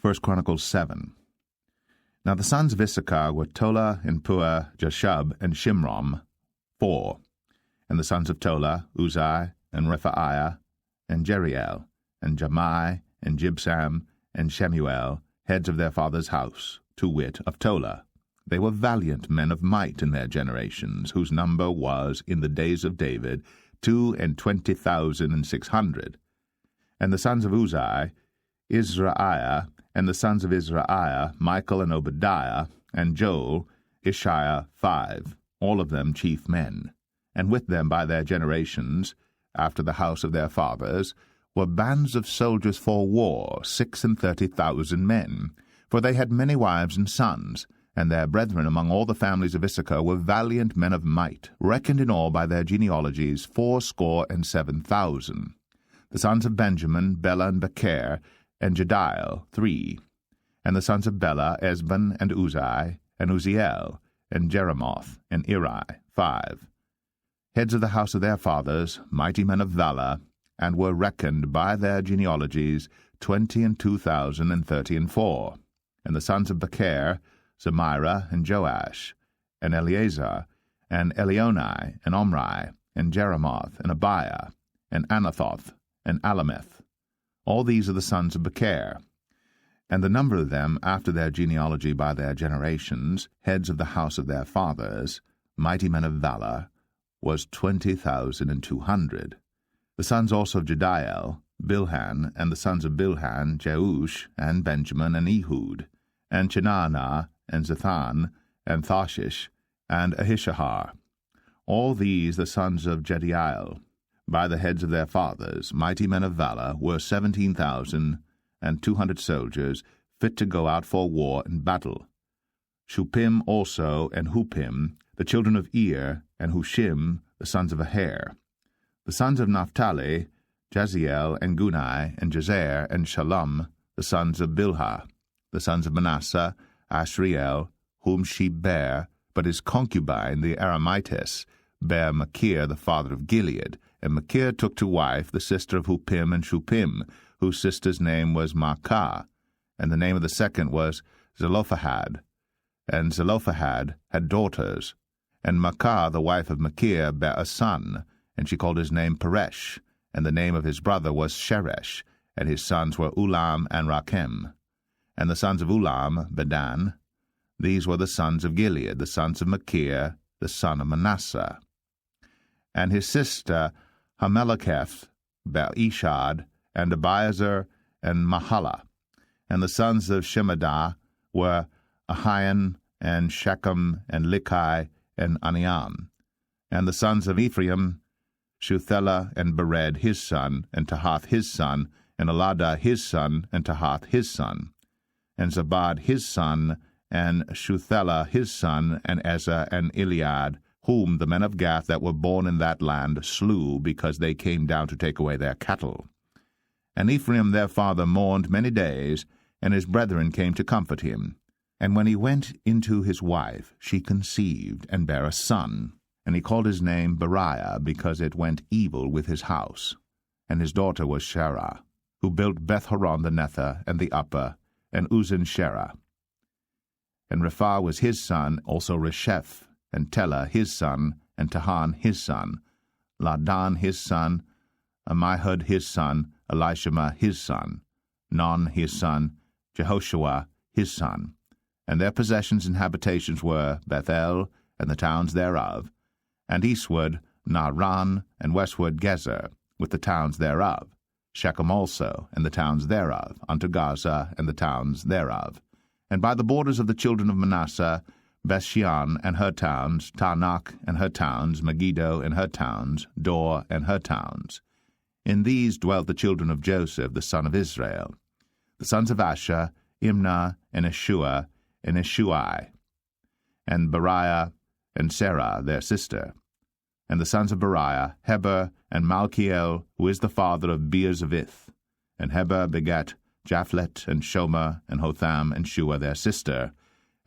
1 Chronicles 7. Now the sons of Issachar were Tola, and Puah, Jashub, and Shimrom, 4. And the sons of Tola, Uzai, and Rephaiah, and Jeriel, and Jamai, and Jibsam, and Shemuel, heads of their father's house, to wit, of Tola. They were valiant men of might in their generations, whose number was, in the days of David, 22,600. And the sons of Uzai, Izraiah, and the sons of Izraiah, Michael and Obadiah, and Joel, Ishiah, 5, all of them chief men. And with them by their generations, after the house of their fathers, were bands of soldiers for war, 36,000 men. For they had many wives and sons, and their brethren among all the families of Issachar were valiant men of might, reckoned in all by their genealogies 7,000. The sons of Benjamin, Bela and Becher, and Jediel, 3. And the sons of Bela, Esban, and Uzai, and Uzziel, and Jeremoth, and Eri, 5. Heads of the house of their fathers, mighty men of valor, and were reckoned by their genealogies 22,034. And the sons of Becher, Zemira, and Joash, and Eleazar, and Elionai, and Omri, and Jeremoth, and Abiah, and Anathoth, and Alameth. All these are the sons of Becher. And the number of them, after their genealogy by their generations, heads of the house of their fathers, mighty men of valor, was 20,200. The sons also of Jediel, Bilhan, and the sons of Bilhan, Jeush, and Benjamin, and Ehud, and Chenaanah, and Zethan, and Tharshish, and Ahishahar. All these the sons of Jediel, by the heads of their fathers, mighty men of valor, were 17,200 soldiers, fit to go out for war and battle. Shuppim also, and Huppim, the children of Ir, and Hushim, the sons of Aher. The sons of Naphtali, Jaziel, and Gunai, and Jezer, and Shalom, the sons of Bilhah. The sons of Manasseh, Ashriel, whom she bare, but his concubine, the Aramitess, bare Machir, the father of Gilead, and Machir took to wife the sister of Huppim and Shuppim, whose sister's name was Maacah, and the name of the second was Zelophehad. And Zelophehad had daughters. And Maacah, the wife of Machir, bare a son, and she called his name Peresh, and the name of his brother was Sheresh, and his sons were Ulam and Rakem. And the sons of Ulam, Bedan. These were the sons of Gilead, the sons of Machir, the son of Manasseh. And his sister Hameleketh bare Ishad, and Abiezer, and Mahalah. And the sons of Shemadah were Ahian, and Shechem, and Likai, and Aniam. And the sons of Ephraim, Shuthelah, and Bered his son, and Tahath his son, and Eladah his son, and Tahath his son. And Zabad his son, and Shuthelah his son, and Ezer, and Eliad, whom the men of Gath that were born in that land slew, because they came down to take away their cattle. And Ephraim their father mourned many days, and his brethren came to comfort him. And when he went into his wife, she conceived, and bare a son. And he called his name Beriah, because it went evil with his house. And his daughter was Sherah, who built Beth-horon the Nether, and the upper, and Uzzen-Sherah. And Rephah was his son, also Resheph, and Telah his son, and Tahan his son, Ladan his son, Ammihud his son, Elishama his son, Non his son, Jehoshua his son. And their possessions and habitations were Bethel, and the towns thereof, and eastward Naaran, and westward Gezer, with the towns thereof, Shechem also, and the towns thereof, unto Gaza, and the towns thereof. And by the borders of the children of Manasseh, Bethshean and her towns, Taanach and her towns, Megiddo and her towns, Dor and her towns. In these dwelt the children of Joseph, the son of Israel. The sons of Asher, Imnah, and Eshua, and Eshui, and Beriah, and Sarah their sister. And the sons of Beriah, Heber, and Malchiel, who is the father of Beer-Zavith. And Heber begat Japhlet, and Shomer, and Hotham, and Shua their sister.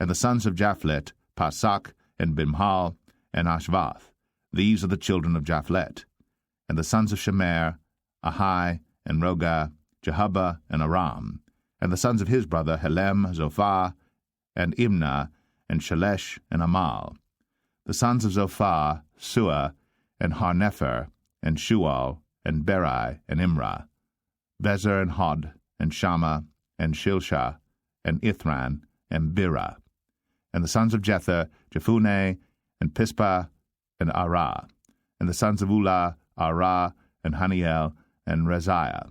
And the sons of Japhlet, Pasak, and Bimhal, and Ashvath. These are the children of Japhlet. And the sons of Shemer, Ahai, and Roga, Jehubbah, and Aram. And the sons of his brother Helem, Zophar, and Imnah, and Shelesh, and Amal. The sons of Zophar, Suah, and Harnepher, and Shual, and Beri, and Imrah, Bezer, and Hod, and Shammah, and Shilshah, and Ithran, and Birah. And the sons of Jether, Jephunneh, and Pispa, and Arah. And the sons of Ulah, Arah, and Haniel, and Reziah.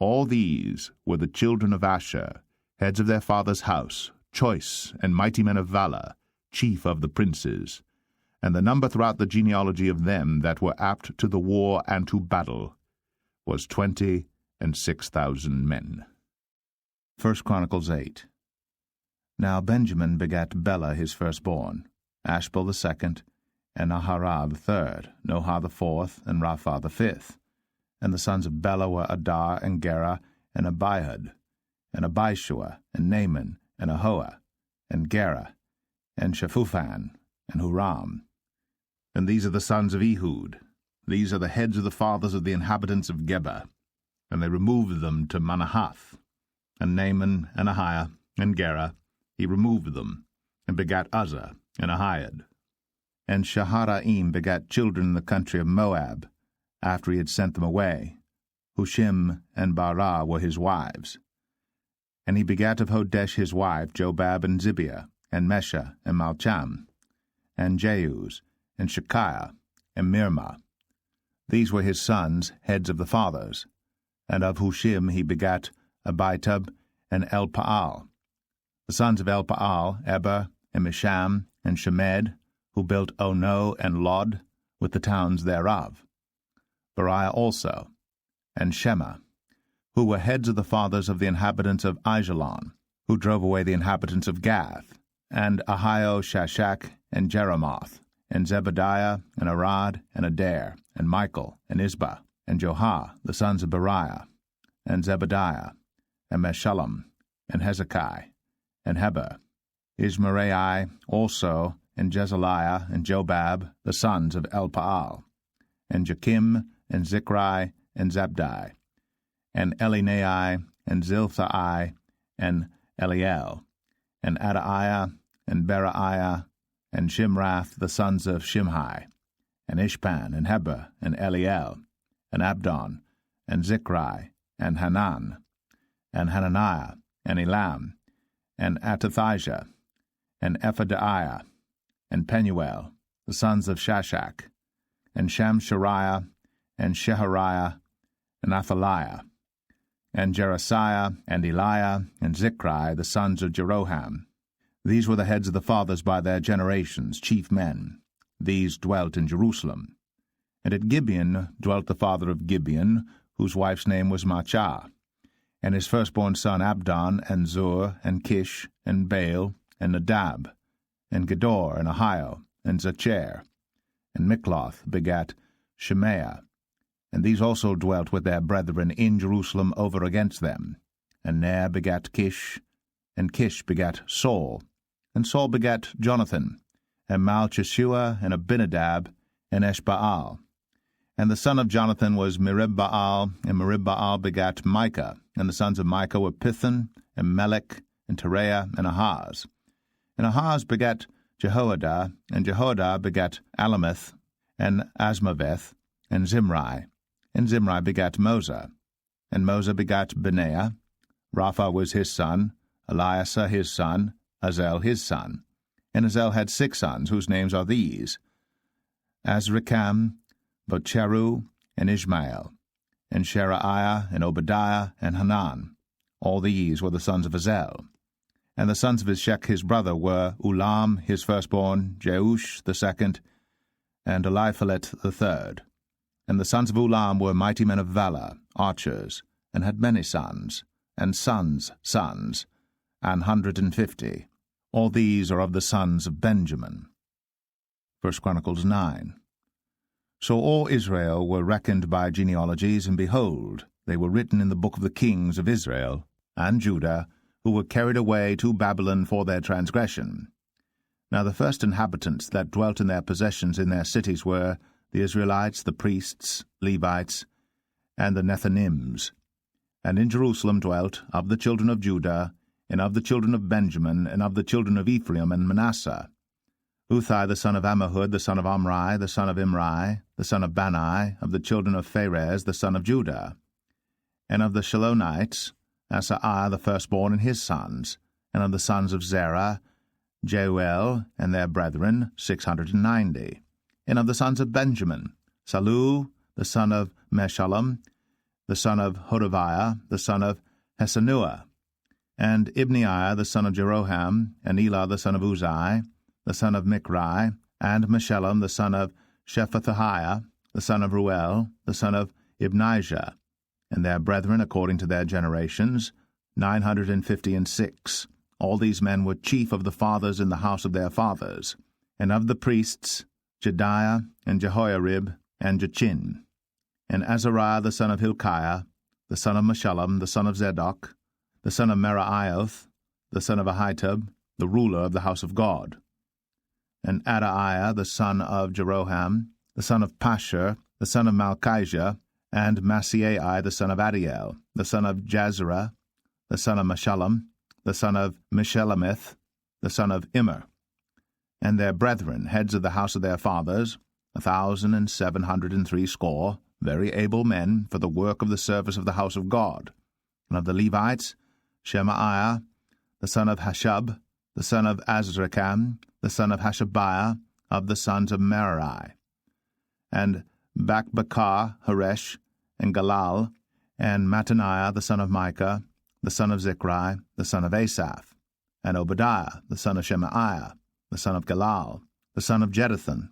All these were the children of Asher, heads of their father's house, choice and mighty men of valor, chief of the princes. And the number throughout the genealogy of them that were apt to the war and to battle was 26,000 men. 1 Chronicles 8. Now Benjamin begat Bela his firstborn, Ashbel the second, and Naharah the third, Nohah the fourth, and Rapha the fifth. And the sons of Bela were Adar, and Gera, and Abihud, and Abishua, and Naaman, and Ahoah, and Gera, and Shephuphan, and Huram. And these are the sons of Ehud. These are the heads of the fathers of the inhabitants of Geba. And they removed them to Manahath. And Naaman, and Ahiah, and Gera, he removed them, and begat Uzzah, and Ahiad. And Shaharaim begat children in the country of Moab, after he had sent them away. Hushim and Barah were his wives. And he begat of Hodesh his wife Jobab, and Zibiah, and Mesha, and Malcham, and Jeuz, and Shekiah, and Mirmah. These were his sons, heads of the fathers. And of Hushim he begat Abitub, and Elpaal. The sons of Elpaal, Eber, and Misham, and Shemed, who built Ono and Lod, with the towns thereof. Beriah also, and Shema, who were heads of the fathers of the inhabitants of Aijalon, who drove away the inhabitants of Gath, and Ahio, Shashak, and Jeremoth, and Zebadiah, and Arad, and Adair, and Michael, and Isbah, and Johah, the sons of Beriah, and Zebadiah, and Meshullam, and Hezekiah, and Heber, Ishmerai also, and Jezaliah, and Jobab, the sons of Elpaal, and Jakim, and Zichri, and Zabdi, and Elinai, and Zilthai, and Eliel, and Adaiah, and Beraiah, and Shimrath, the sons of Shimhi, and Ishpan, and Heber, and Eliel, and Abdon, and Zichri, and Hanan, and Hananiah, and Elam, and Atathijah, and Ephadiah, and Penuel, the sons of Shashak, and Shamshariah, and Shehariah, and Athaliah, and Jerasiah, and Eliah, and Zichri, the sons of Jeroham. These were the heads of the fathers by their generations, chief men. These dwelt in Jerusalem. And at Gibeon dwelt the father of Gibeon, whose wife's name was Machah, and his firstborn son Abdon, and Zur, and Kish, and Baal, and Nadab, and Gedor, and Ahio, and Zacher. And Mikloth begat Shemaiah. And these also dwelt with their brethren in Jerusalem over against them. And Ner begat Kish, and Kish begat Saul, and Saul begat Jonathan, and Malchishua, and Abinadab, and Eshbaal. And the son of Jonathan was Meribbaal, and Meribbaal begat Micah, and the sons of Micah were Pithon, and Melech, and Tereah, and Ahaz. And Ahaz begat Jehoiada, and Jehoiada begat Alameth, and Asmaveth, and Zimri. And Zimri begat Moza, and Moza begat Benaiah. Rapha was his son, Eliasa his son, Azel his son. And Azel had 6 sons, whose names are these: Azrikam, Bocheru, and Ishmael, and Sheraiah, and Obadiah, and Hanan. All these were the sons of Azel. And the sons of Ishek his brother were Ulam his firstborn, Jeush the second, and Eliphalet the third. And the sons of Ulam were mighty men of valor, archers, and had many sons, and sons' sons, 150. All these are of the sons of Benjamin. 1 Chronicles 9. So all Israel were reckoned by genealogies, and behold, they were written in the book of the kings of Israel and Judah, who were carried away to Babylon for their transgression. Now the first inhabitants that dwelt in their possessions in their cities were the Israelites, the priests, Levites, and the Nethinims. And in Jerusalem dwelt, of the children of Judah, and of the children of Benjamin, and of the children of Ephraim and Manasseh, Uthai the son of Ammihud, the son of Omri, the son of Imri, the son of Bani, of the children of Pharez, the son of Judah. And of the Shalonites, Asaiah the firstborn and his sons, and of the sons of Zerah, Jeuel and their brethren, 690. And of the sons of Benjamin, Salu the son of Meshullam, the son of Hodaviah, the son of Hesenuah, and Ibneiah the son of Jeroham, and Elah the son of Uzai, the son of Michri, and Meshullam the son of Shephatiah, the son of Ruel, the son of Ibnijah, and their brethren according to their generations, 956. All these men were chief of the fathers in the house of their fathers, and of the priests, Jediah, and Jehoiarib, and Jachin, and Azariah the son of Hilkiah, the son of Meshullam, the son of Zadok, the son of Meraioth, the son of Ahitub, the ruler of the house of God, and Adaiah the son of Jeroham, the son of Pashur, the son of Malchijah, and Maaseiah the son of Adiel, the son of Jazerah, the son of Meshullam, the son of Meshelemith, the son of Immer, and their brethren, heads of the house of their fathers, 1,760, very able men for the work of the service of the house of God. And of the Levites, Shemaiah, the son of Hashub, the son of Azrikam, the son of Hashabiah, of the sons of Merari, and Bakbakar, Haresh, and Galal, and Mattaniah, the son of Micah, the son of Zichri, the son of Asaph, and Obadiah, the son of Shemaiah, the son of Galal, the son of Jeduthun,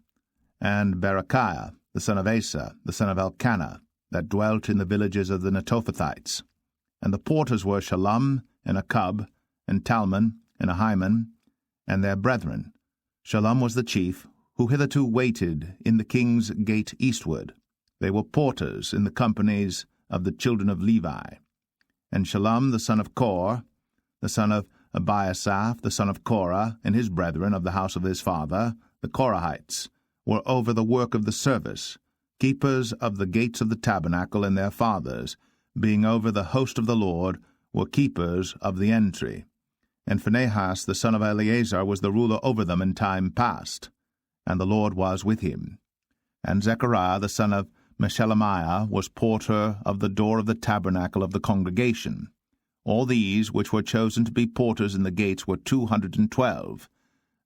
and Berechiah, the son of Asa, the son of Elkanah, that dwelt in the villages of the Netophathites. And the porters were Shallum, and Akub, and Talmon, and Ahiman, and their brethren. Shallum was the chief, who hitherto waited in the king's gate eastward. They were porters in the companies of the children of Levi. And Shallum the son of Kor, the son of Abiasaph, the son of Korah, and his brethren of the house of his father, the Korahites, were over the work of the service, keepers of the gates of the tabernacle, and their fathers, being over the host of the Lord, were keepers of the entry. And Phinehas the son of Eleazar was the ruler over them in time past, and the Lord was with him. And Zechariah the son of Meshelemiah was porter of the door of the tabernacle of the congregation. All these which were chosen to be porters in the gates were 212.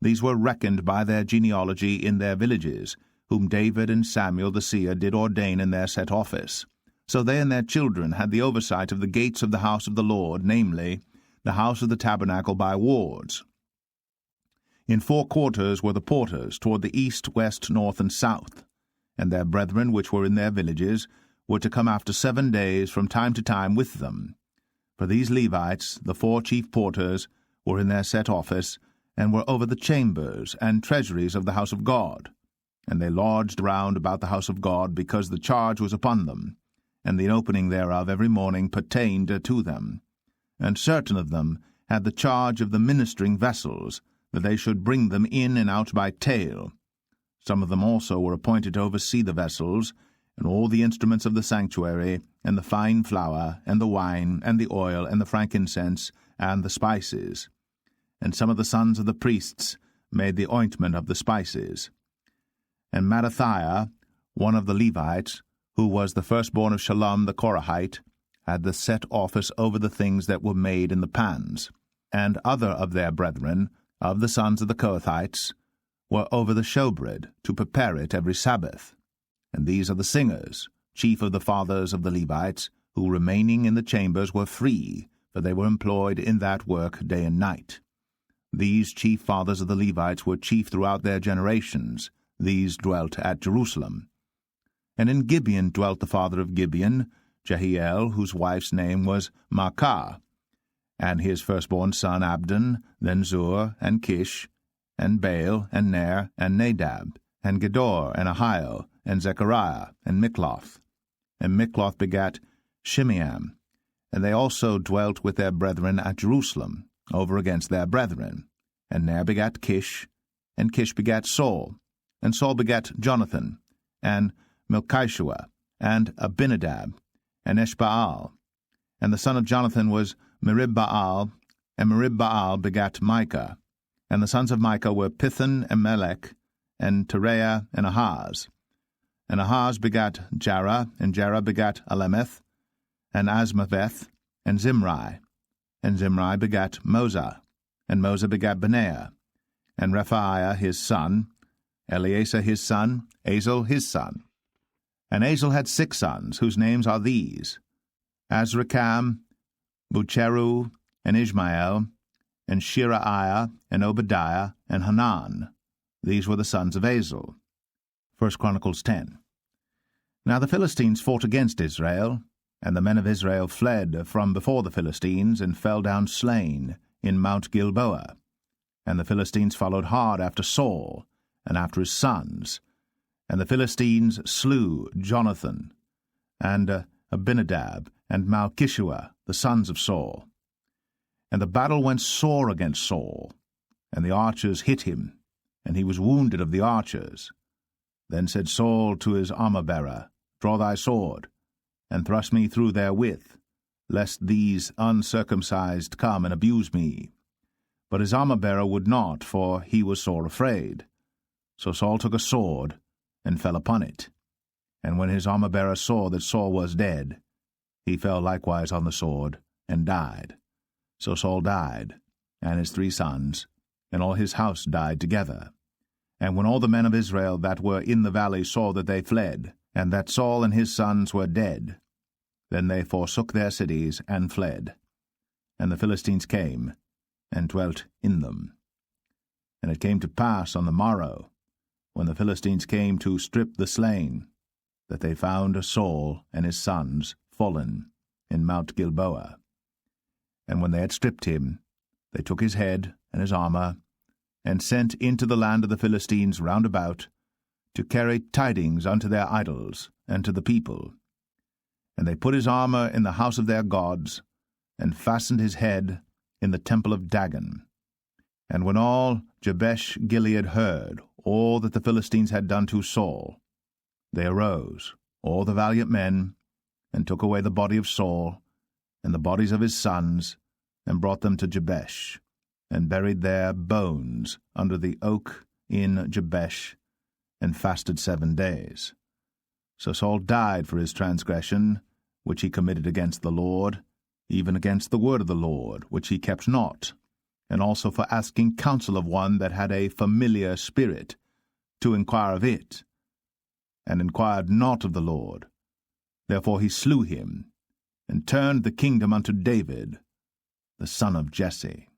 These were reckoned by their genealogy in their villages, whom David and Samuel the seer did ordain in their set office. So they and their children had the oversight of the gates of the house of the Lord, namely, the house of the tabernacle by wards. In 4 quarters were the porters, toward the east, west, north, and south. And their brethren which were in their villages were to come after 7 days from time to time with them. For these Levites, the 4 chief porters, were in their set office, and were over the chambers and treasuries of the house of God. And they lodged round about the house of God, because the charge was upon them, and the opening thereof every morning pertained to them. And certain of them had the charge of the ministering vessels, that they should bring them in and out by tale. Some of them also were appointed to oversee the vessels, and all the instruments of the sanctuary, and the fine flour, and the wine, and the oil, and the frankincense, and the spices. And some of the sons of the priests made the ointment of the spices. And Mattathiah, one of the Levites, who was the firstborn of Shallum the Korahite, had the set office over the things that were made in the pans. And other of their brethren, of the sons of the Kohathites, were over the showbread, to prepare it every Sabbath. And these are the singers, chief of the fathers of the Levites, who remaining in the chambers were free, for they were employed in that work day and night. These chief fathers of the Levites were chief throughout their generations. These dwelt at Jerusalem. And in Gibeon dwelt the father of Gibeon, Jehiel, whose wife's name was Maacah, and his firstborn son Abdon, then Zur, and Kish, and Baal, and Ner, and Nadab, and Gedor, and Ahio, and Zechariah, and Mikloth. And Mikloth begat Shimeam, and they also dwelt with their brethren at Jerusalem, over against their brethren. And Ner begat Kish, and Kish begat Saul, and Saul begat Jonathan, and Melchishua, and Abinadab, and Eshbaal. And the son of Jonathan was Merib-Baal, and Merib-Baal begat Micah. And the sons of Micah were Pithon and Melech, and Tereah and Ahaz. And Ahaz begat Jarah, and Jarah begat Alemeth, and Asmaveth, and Zimri. And Zimri begat Moza, and Moza begat Benaiah, and Rephaiah his son, Eleazar his son, Azel his son. And Azel had 6 sons, whose names are these: Azrikam, Bucheru, and Ishmael, and Shiraiah, and Obadiah, and Hanan. These were the sons of Azel. 1 Chronicles 10. Now the Philistines fought against Israel, and the men of Israel fled from before the Philistines, and fell down slain in Mount Gilboa. And the Philistines followed hard after Saul, and after his sons. And the Philistines slew Jonathan, and Abinadab, and Malchishua, the sons of Saul. And the battle went sore against Saul, and the archers hit him, and he was wounded of the archers. Then said Saul to his armor-bearer, Draw thy sword, and thrust me through therewith, lest these uncircumcised come and abuse me. But his armor-bearer would not, for he was sore afraid. So Saul took a sword, and fell upon it. And when his armor-bearer saw that Saul was dead, he fell likewise on the sword, and died. So Saul died, and his 3 sons, and all his house died together. And when all the men of Israel that were in the valley saw that they fled, and that Saul and his sons were dead, then they forsook their cities, and fled. And the Philistines came, and dwelt in them. And it came to pass on the morrow, when the Philistines came to strip the slain, that they found Saul and his sons fallen in Mount Gilboa. And when they had stripped him, they took his head and his armor, and sent into the land of the Philistines round about, to carry tidings unto their idols and to the people. And they put his armor in the house of their gods, and fastened his head in the temple of Dagon. And when all Jabesh-Gilead heard all that the Philistines had done to Saul, they arose, all the valiant men, and took away the body of Saul, and the bodies of his sons, and brought them to Jabesh, and buried their bones under the oak in Jabesh, and fasted 7 days. So Saul died for his transgression, which he committed against the Lord, even against the word of the Lord, which he kept not, and also for asking counsel of one that had a familiar spirit, to inquire of it, and inquired not of the Lord. Therefore he slew him, and turned the kingdom unto David, the son of Jesse.